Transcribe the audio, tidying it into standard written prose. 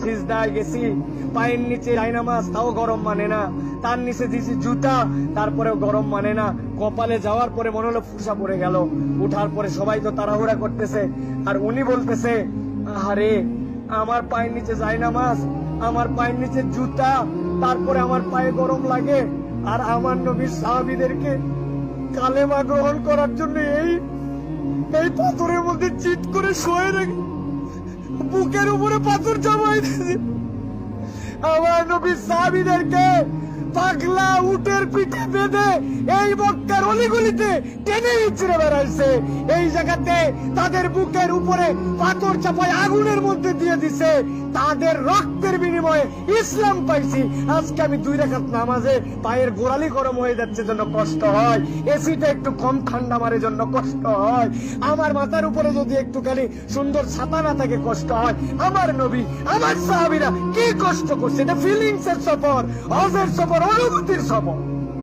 সিজদায় গেছি, পায়ের নিচে জায়নামাজ, তাও গরম মানে না। তার নিচে দিছি জুতা, তারপরেও গরম মানে না। কপালে যাওয়ার পরে মনে হলো ফুসা পড়ে গেল। উঠার পরে সবাই তো তাড়াহুড়া করতেছে, আর উনি বলতেছে, আরে আমার পায়ের নিচে জায়নামাজ, আমার পায়ের নিচে জুতা, তারপরে আমার পায়ে গরম লাগে। আর আমার নবীর সাহাবীদেরকে কালেমা গ্রহণ করার জন্য এই পাথরের মধ্যে চিৎ করে শোয়ে রেখে বুকের উপরে পাথর জমাই দিয়েছে। আমার নবীর সাহাবীদেরকে পাগলা উটের পিঠে বেঁধে এই মক্কার অলিগলিতে টেনে ইচ্ছড়ে বেড়াইছে। এই জায়গাতে তাদের বুকের উপরে পাথর চাপায় আগুনের মধ্যে দিয়ে দিছে। তাদের রক্তের বিনিময়ে ইসলাম পাইছি। আজকে আমি 2 রাকাত নামাজে পায়ের গোড়ালি গরম হয়ে যাচ্ছে জন্য কষ্ট হয়, এসিটা একটু কম ঠান্ডা মারে জন্য কষ্ট হয়, আমার মাথার উপরে যদি একটুখানি সুন্দর ছাতা না থাকে কষ্ট হয়। আমার নবী, আমার সাহাবীরা কি কষ্ট করছে, এটা ফিলিংস এর সফর, হজের সফর, অনুভূতির সফর।